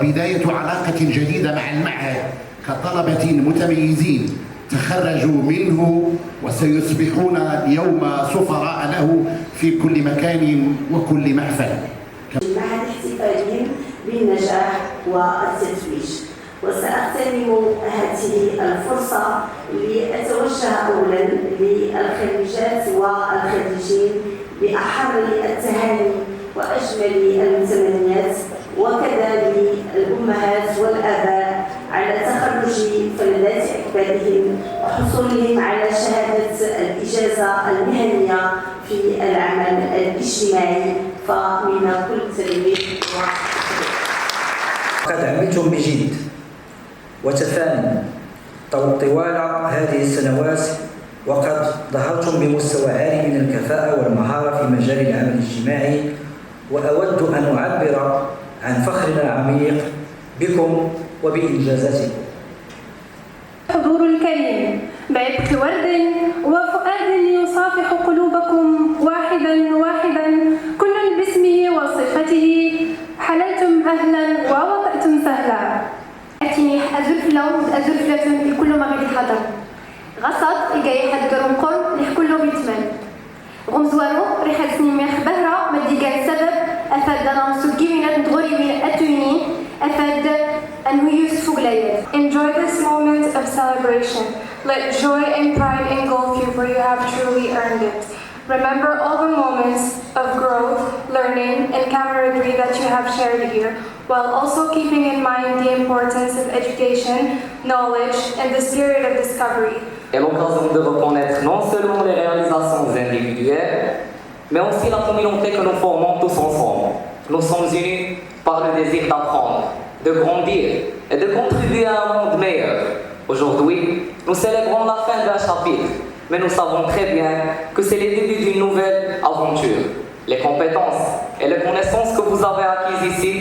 وبداية علاقة جديدة مع المعهد كطلبة متميزين تخرجوا منه وسيصبحون اليوم سفراء له في كل مكان وكل محفل. المعهد احتفالهم بالنجاح والتتويج، وسأغتنم هذه الفرصة لأتوجه أولا للخريجات والخريجين بأحر التهاني وأجمل المتمنيات، وكذا للأمهات والآباء على تخرج فلذات أكبادهم وحصولهم على شهادة الإجازة المهنية في العمل الاجتماعي، فمن كل تلميذ قد عملتم بجد وتفاني طوال هذه السنوات، وقد ظهرتم بمستوى عالي من الكفاءة والمهارة في مجال العمل الاجتماعي، وأود أن أعبر عن فخرنا العميق بكم وبإنجازاتكم. حضور الكريم بعبق ورد وفؤاد يصافح قلوبكم واحدا واحدا كل باسمه وصفته، حللتم أهلا ووطئتم سهلا. أتني أزلفلة لكل ما غادي حضر غصب الجاي حد قرنقر لكل بيتمن غمزوارو ريحة سنين خبهرة مديقان سبب أفاد دانا مسوكي من دغوري من أتويني أفاد أنه يوسف غلايات. Enjoy this moment of celebration. Let joy and pride engulf you, for you have truly earned it. Remember all the moments of growth, learning, and camaraderie that you have shared here, while also keeping in mind the importance of education, knowledge, and the spirit of discovery. Et l'occasion de reconnaître non seulement les réalisations individuelles, mais aussi la communauté que nous formons tous ensemble. Nous sommes unis par le désir d'apprendre, de grandir et de contribuer à un monde meilleur. Aujourd'hui, nous célébrons la fin d'un chapitre, mais nous savons très bien que c'est le début d'une nouvelle aventure. Les compétences et les connaissances que vous avez acquises ici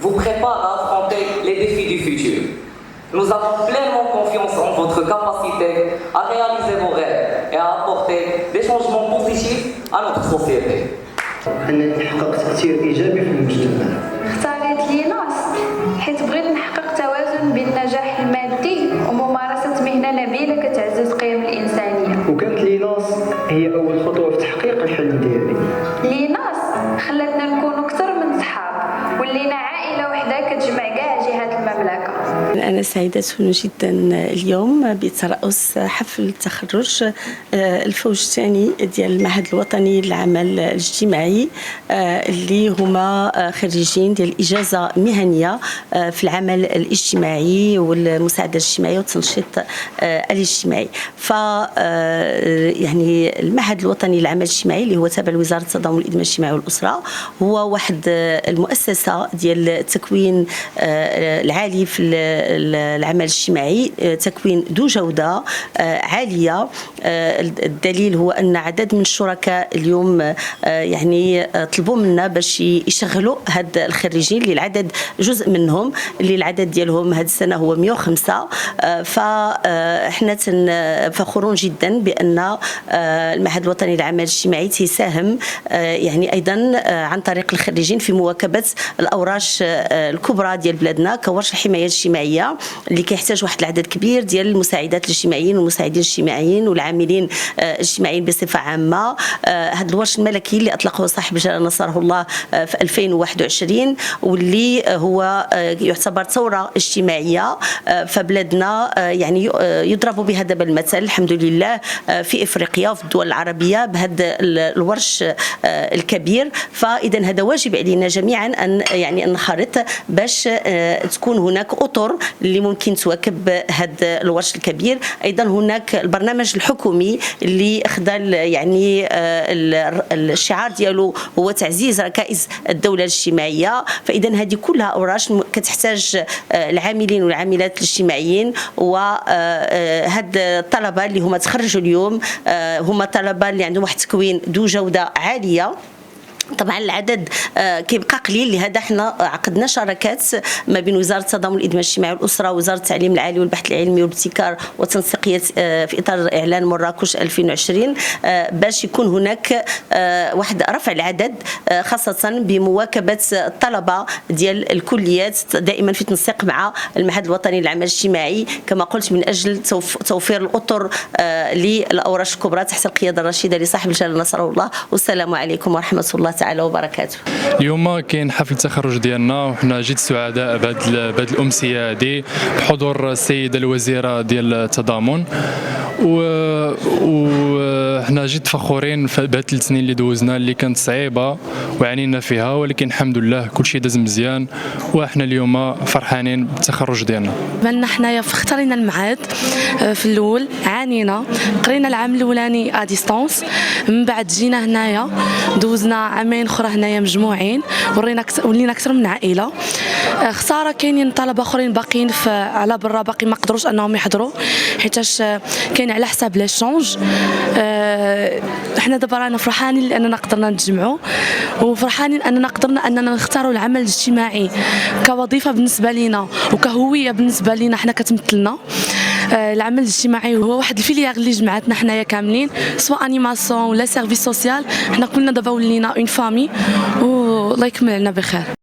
vous préparent à affronter les défis du futur. Nous avons pleinement confiance en votre capacité à réaliser vos rêves et à apporter des changements positifs à notre société. أنني حققت تأثير إيجابي في المجتمع. اختاريت ليناس حيث بغيت نحقق توازن بين النجاح المادي وممارسة مهنة نبيلة كتعزز قيم الإنسانية. وكانت ليناس هي أول خطوة في تحقيق الحلم ديالي. ليناس خلتنا نكون أكثر من صحاب، ولينا عائلة وحدة كتجمع كاع جهات المملكة. أنا سعيدة جدا اليوم بترأس حفل التخرج الفوج الثاني ديال المعهد الوطني للعمل الاجتماعي، اللي هما خريجين ديال الإجازة مهنية في العمل الاجتماعي والمساعدة الاجتماعية والتنشيط الاجتماعي. ف يعني المعهد الوطني للعمل الاجتماعي اللي هو تابع لوزارة التضامن والإدماج الاجتماعي والأسرة هو واحد المؤسسة ديال التكوين العالي في العمل الاجتماعي، تكوين ذو جودة عالية. الدليل هو أن عدد من الشركاء اليوم يعني طلبوا منا باش يشغلوا هاد الخريجين اللي العدد جزء منهم اللي العدد ديالهم هاد السنة هو 105. فاحنا فخورون جدا بأن المعهد الوطني للعمل الاجتماعي تساهم يعني أيضا عن طريق الخريجين في مواكبة الأوراش الكبرى ديال بلادنا كورش الحماية الاجتماعية اللي كيحتاج واحد العدد كبير ديال المساعدات الاجتماعيين والمساعدين الاجتماعيين والعاملين الاجتماعيين بصفة عامة. هذا الورش الملكي اللي أطلقه صاحب الجلالة نصره الله في 2021 واللي هو يعتبر ثورة اجتماعية فبلادنا، يعني يضرب بها دابا المثل الحمد لله في إفريقيا وفي الدول العربية بهذا الورش الكبير. فإذا هذا واجب علينا جميعا أن يعني ننخرط باش تكون هناك أطر اللي ممكن تواكب هذا الورش الكبير. أيضا هناك البرنامج الحكومي اللي خدال يعني الشعار ديالو هو تعزيز ركائز الدولة الاجتماعية. فإذا هذه كلها أوراش كتحتاج العاملين والعاملات الاجتماعيين، وهاد الطلبة اللي هما تخرجوا اليوم هما طلبة اللي عندهم واحد التكوين ذو جودة عالية طبعا العدد كيبقى قليل، لهذا حنا عقدنا شراكات ما بين وزاره التضامن والاجتماعي الاجتماعي والاسره ووزاره التعليم العالي والبحث العلمي والابتكار والتنسيقيه في اطار اعلان مراكش 2020 باش يكون هناك واحد رفع العدد خاصه بمواكبه الطلبه ديال الكليات دائما في تنسيق مع المعهد الوطني للعمل الاجتماعي كما قلت من اجل توفير الاطر للاوراش الكبرى تحت القياده الرشيده لصاحب الجلاله نصره الله. والسلام عليكم ورحمه الله تعالى وبركاته. اليوم كاين حفل التخرج ديالنا وحنا جد سعداء بهذه الامسيه هذه بحضور السيده الوزيره ديال التضامن وحنا جد فخورين بهاد 3 سنين اللي دوزنا اللي كانت صعيبه وعانينا فيها، ولكن الحمد لله كل شيء داز مزيان وحنا اليوم فرحانين بالتخرج ديالنا. بالنا حنايا اختارينا المعهد في الاول، عانينا قرينا العام الاولاني ا ديستانس، من بعد جينا هنايا دوزنا عامين اخرى هنايا مجموعين ولينا اكثر من عائله. خساره كاينين طلبه اخرين باقيين على برا باقي ما قدروش انهم يحضروا حيتاش كاين على حساب لي شونج. احنا دابا رانا فرحانين لاننا قدرنا نتجمعوا وفرحانين اننا قدرنا اننا نختاروا العمل الاجتماعي كوظيفه بالنسبه لنا وكهويه بالنسبه لنا حنا كتمثلنا. العمل الاجتماعي هو واحد الفيليير اللي جمعتنا حنايا كاملين سواء انيماسيون ولا سيرفيس سوسيال، حنا كلنا دابا ولينا اون فامي والله يكمل لنا بخير.